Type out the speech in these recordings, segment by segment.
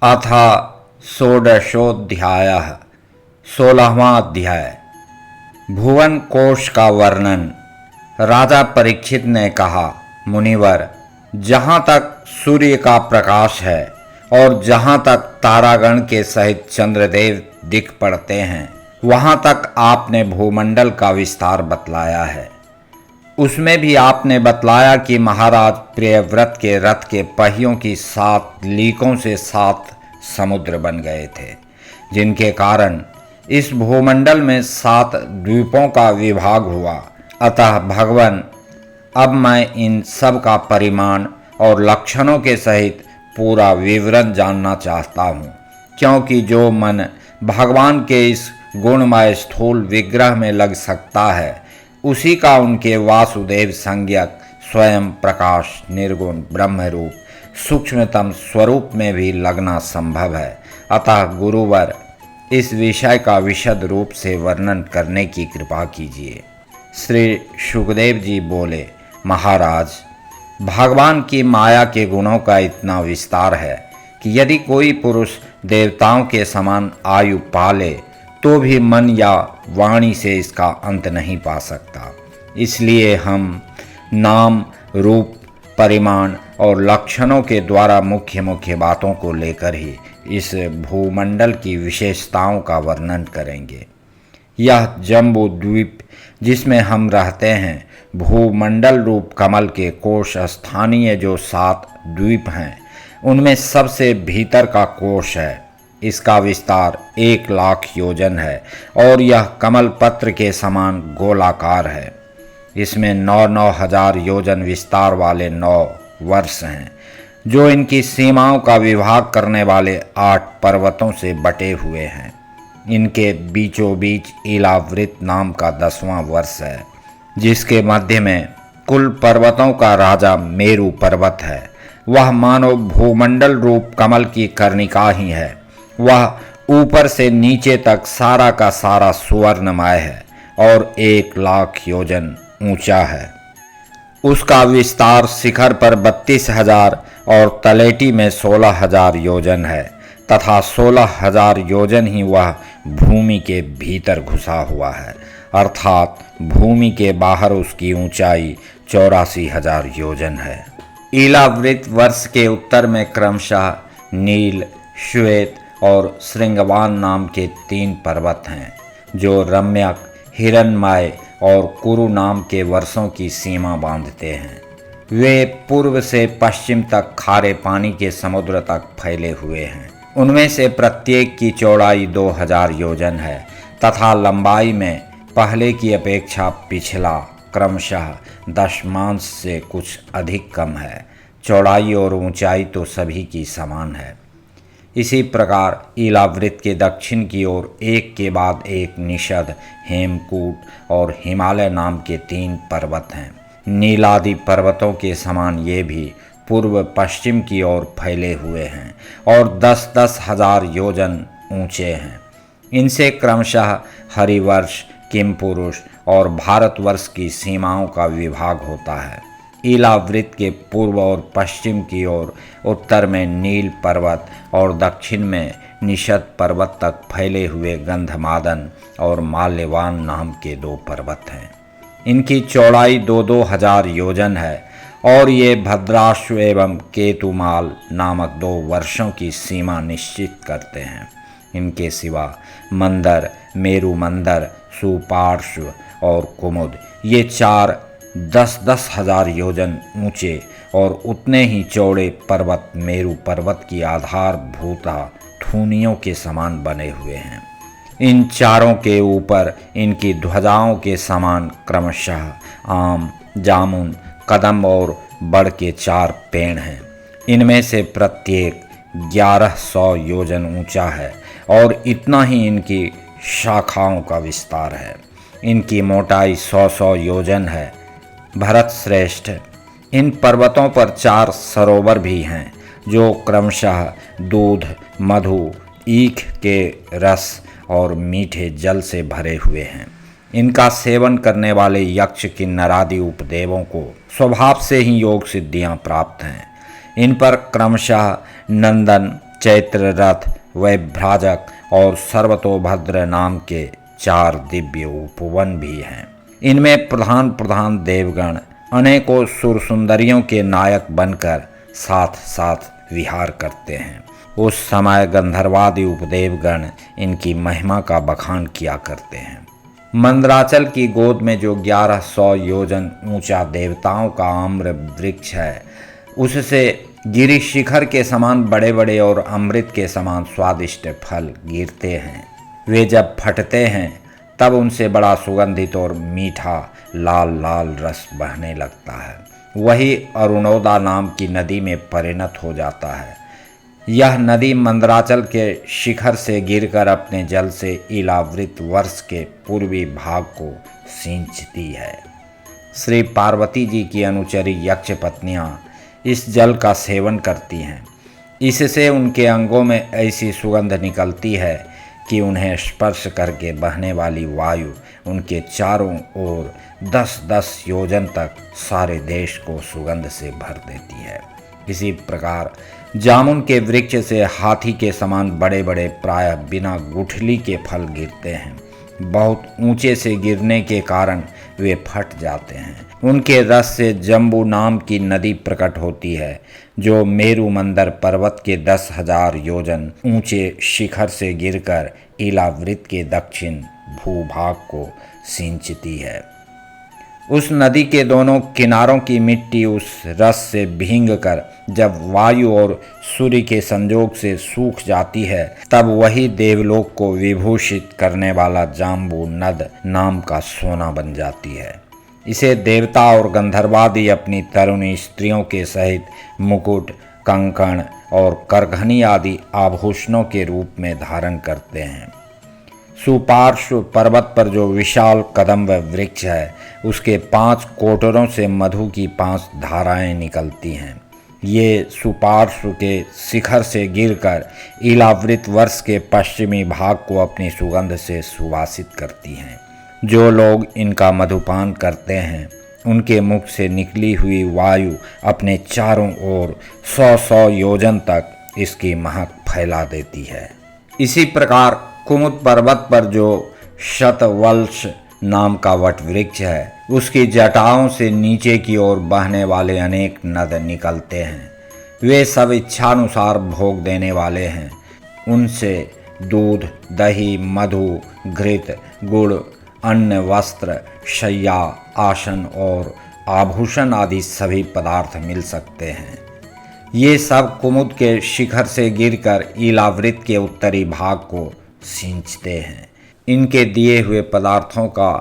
अथ षोडशोऽध्यायः 16वां अध्याय। भुवन कोश का वर्णन। राजा परीक्षित ने कहा, मुनिवर, जहाँ तक सूर्य का प्रकाश है और जहाँ तक तारागण के सहित चंद्रदेव दिख पड़ते हैं, वहाँ तक आपने भूमंडल का विस्तार बतलाया है। उसमें भी आपने बतलाया कि महाराज प्रियव्रत के रथ के पहियों की 7 लीकों से 7 समुद्र बन गए थे, जिनके कारण इस भूमंडल में 7 द्वीपों का विभाग हुआ। अतः भगवान, अब मैं इन सब का परिमाण और लक्षणों के सहित पूरा विवरण जानना चाहता हूँ, क्योंकि जो मन भगवान के इस गुणमय स्थूल विग्रह में लग सकता है, उसी का उनके वासुदेव संज्ञक स्वयं प्रकाश निर्गुण ब्रह्मरूप सूक्ष्मतम स्वरूप में भी लगना संभव है। अतः गुरुवर, इस विषय का विशद रूप से वर्णन करने की कृपा कीजिए। श्री सुखदेव जी बोले, महाराज, भगवान की माया के गुणों का इतना विस्तार है कि यदि कोई पुरुष देवताओं के समान आयु पाले तो भी मन या वाणी से इसका अंत नहीं पा सकता। इसलिए हम नाम, रूप, परिमाण और लक्षणों के द्वारा मुख्य मुख्य बातों को लेकर ही इस भूमंडल की विशेषताओं का वर्णन करेंगे। यह जम्बू द्वीप जिसमें हम रहते हैं, भूमंडल रूप कमल के कोश स्थानीय जो 7 द्वीप हैं, उनमें सबसे भीतर का कोश है। इसका विस्तार 1 लाख योजन है और यह कमल पत्र के समान गोलाकार है। इसमें 9 हजार योजन विस्तार वाले 9 वर्ष हैं, जो इनकी सीमाओं का विभाग करने वाले 8 पर्वतों से बटे हुए हैं। इनके बीचों बीच इलावृत नाम का 10वां वर्ष है, जिसके मध्य में कुल पर्वतों का राजा मेरु पर्वत है। वह मानो भूमंडल रूप कमल की कर्णिका ही है। वह ऊपर से नीचे तक सारा का सारा सुवर्णमय है और 1 लाख योजन ऊंचा है। उसका विस्तार शिखर पर 32,000 और तलेटी में 16,000 योजन है तथा 16,000 योजन ही वह भूमि के भीतर घुसा हुआ है, अर्थात भूमि के बाहर उसकी ऊंचाई 84,000 योजन है। इलावृत वर्ष के उत्तर में क्रमशः नील, श्वेत और श्रृंगवान नाम के 3 पर्वत हैं, जो रम्यक, हिरण्मय और कुरु नाम के वर्षों की सीमा बांधते हैं। वे पूर्व से पश्चिम तक खारे पानी के समुद्र तक फैले हुए हैं। उनमें से प्रत्येक की चौड़ाई 2000 योजन है तथा लंबाई में पहले की अपेक्षा पिछला क्रमशः 10 से कुछ अधिक कम है। चौड़ाई और ऊंचाई तो सभी की समान है। इसी प्रकार इलावृत के दक्षिण की ओर एक के बाद एक निषद, हेमकूट और हिमालय नाम के 3 पर्वत हैं। नीलादि पर्वतों के समान ये भी पूर्व पश्चिम की ओर फैले हुए हैं और 10-10 हजार योजन ऊंचे हैं। इनसे क्रमशः हरिवर्ष, किमपुरुष और भारतवर्ष की सीमाओं का विभाग होता है। इलावृत के पूर्व और पश्चिम की ओर उत्तर में नील पर्वत और दक्षिण में निषद पर्वत तक फैले हुए गंधमादन और माल्यवान नाम के 2 पर्वत हैं। इनकी चौड़ाई 2-2 हजार योजन है और ये भद्राश्व एवं केतुमाल नामक 2 वर्षों की सीमा निश्चित करते हैं। इनके सिवा मंदर, मेरु मंदर, सुपार्श्व और कुमुद, ये 4 10-10 हजार योजन ऊंचे और उतने ही चौड़े पर्वत मेरु पर्वत की आधारभूता ठूनियों के समान बने हुए हैं। इन चारों के ऊपर इनकी ध्वजाओं के समान क्रमशः आम, जामुन, कदम और बड़ के 4 पेड़ हैं। इनमें से प्रत्येक 1100 योजन ऊंचा है और इतना ही इनकी शाखाओं का विस्तार है। इनकी मोटाई 100 योजन है। भरत श्रेष्ठ, इन पर्वतों पर 4 सरोवर भी हैं, जो क्रमशः दूध, मधु, ईख के रस और मीठे जल से भरे हुए हैं। इनका सेवन करने वाले यक्ष, किन्नरादि उपदेवों को स्वभाव से ही योग सिद्धियां प्राप्त हैं। इन पर क्रमशः नंदन, चैत्र रथ, वैभ्राजक और सर्वतोभद्र नाम के 4 दिव्य उपवन भी हैं। इनमें प्रधान प्रधान देवगण अनेकों सुर सुंदरियों के नायक बनकर साथ साथ विहार करते हैं। उस समय गंधर्वादि उपदेवगण इनकी महिमा का बखान किया करते हैं। मंदराचल की गोद में जो 1100 योजन ऊंचा देवताओं का आम्र वृक्ष है, उससे गिरि शिखर के समान बड़े बड़े और अमृत के समान स्वादिष्ट फल गिरते हैं। वे जब फटते हैं तब उनसे बड़ा सुगंधित और मीठा लाल लाल रस बहने लगता है। वही अरुणोदा नाम की नदी में परिणत हो जाता है। यह नदी मंदराचल के शिखर से गिरकर अपने जल से इलावृत वर्ष के पूर्वी भाग को सींचती है। श्री पार्वती जी की अनुचरी यक्ष पत्नियां इस जल का सेवन करती हैं। इससे उनके अंगों में ऐसी सुगंध निकलती है कि उन्हें स्पर्श करके बहने वाली वायु उनके चारों ओर 10-10 योजन तक सारे देश को सुगंध से भर देती है। इसी प्रकार जामुन के वृक्ष से हाथी के समान बड़े बड़े प्रायः बिना गुठली के फल गिरते हैं। बहुत ऊंचे से गिरने के कारण वे फट जाते हैं। उनके रस से जम्बू नाम की नदी प्रकट होती है, जो मेरु मंदर पर्वत के 10,000 योजन ऊंचे शिखर से गिरकर इलावृत के दक्षिण भूभाग को सिंचती है। उस नदी के दोनों किनारों की मिट्टी उस रस से भींग कर जब वायु और सूर्य के संयोग से सूख जाती है, तब वही देवलोक को विभूषित करने वाला जाम्बू नद नाम का सोना बन जाती है। इसे देवता और गंधर्वादि अपनी तरुणी स्त्रियों के सहित मुकुट, कंकण और करघनी आदि आभूषणों के रूप में धारण करते हैं। सुपार्श्व पर्वत पर जो विशाल कदम्ब वृक्ष है, उसके 5 कोटरों से मधु की 5 धाराएं निकलती हैं। ये सुपार्श्व के शिखर से गिरकर इलावृत वर्ष के पश्चिमी भाग को अपनी सुगंध से सुवासित करती हैं। जो लोग इनका मधुपान करते हैं, उनके मुख से निकली हुई वायु अपने चारों ओर 100-100 योजन तक इसकी महक फैला देती है। इसी प्रकार कुमुद पर्वत पर जो शतवल्श नाम का वट वृक्ष है, उसकी जटाओं से नीचे की ओर बहने वाले अनेक नद निकलते हैं। वे सब इच्छानुसार भोग देने वाले हैं। उनसे दूध, दही, मधु, घृत, गुड़, अन्न, वस्त्र, शय्या, आसन और आभूषण आदि सभी पदार्थ मिल सकते हैं। ये सब कुमुद के शिखर से गिरकर इलावृत के उत्तरी भाग को सींचते हैं। इनके दिए हुए पदार्थों का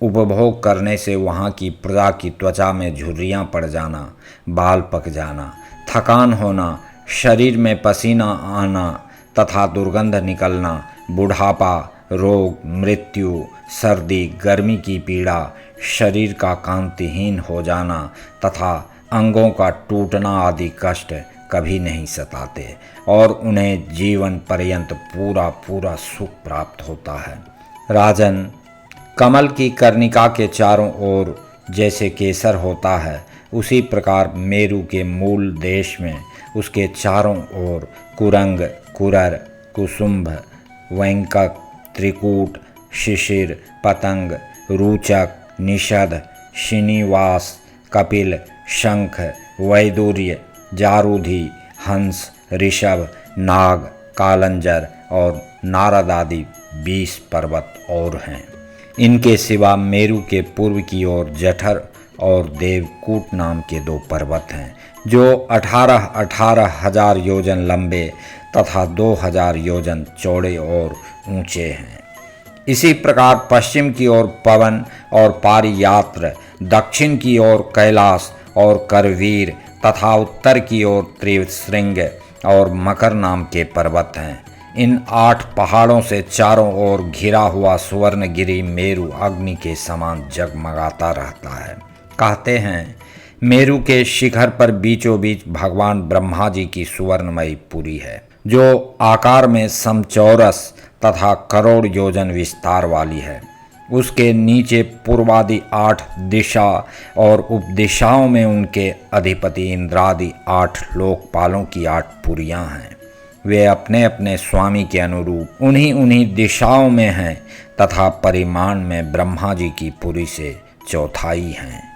उपभोग करने से वहाँ की प्रजा की त्वचा में झुर्रियाँ पड़ जाना, बाल पक जाना, थकान होना, शरीर में पसीना आना तथा दुर्गंध निकलना, बुढ़ापा, रोग, मृत्यु, सर्दी, गर्मी की पीड़ा, शरीर का कांतिहीन हो जाना तथा अंगों का टूटना आदि कष्ट कभी नहीं सताते और उन्हें जीवन पर्यंत पूरा पूरा सुख प्राप्त होता है। राजन, कमल की कर्णिका के चारों ओर जैसे केसर होता है, उसी प्रकार मेरु के मूल देश में उसके चारों ओर कुरंग, कुरर, कुसुम्भ, वैंकक, त्रिकूट, शिशिर, पतंग, रूचक, निषद, श्रीनिवास, कपिल, शंख, वैदूर्य, जारूधी, हंस, ऋषभ, नाग, कालंजर और नारद आदि 20 पर्वत और हैं। इनके सिवा मेरु के पूर्व की ओर जठर और देवकूट नाम के 2 पर्वत हैं, जो 18,000 हजार योजन लंबे तथा 2,000 योजन चौड़े और ऊंचे हैं। इसी प्रकार पश्चिम की ओर पवन और पारियात्र, दक्षिण की ओर कैलाश और करवीर तथा उत्तर की ओर त्रिशृंग और मकर नाम के पर्वत हैं। इन 8 पहाड़ों से चारों ओर घिरा हुआ सुवर्णगिरी मेरु अग्नि के समान जगमगाता रहता है। कहते हैं, मेरु के शिखर पर बीचों बीच भगवान ब्रह्मा जी की सुवर्णमयी पुरी है, जो आकार में समचौरस तथा करोड़ योजन विस्तार वाली है। उसके नीचे पूर्वादि 8 दिशा और उपदिशाओं में उनके अधिपति इंद्रादि 8 लोकपालों की 8 पुरियां हैं। वे अपने अपने स्वामी के अनुरूप उन्हीं उन्हीं दिशाओं में हैं तथा परिमाण में ब्रह्मा जी की पुरी से चौथाई हैं।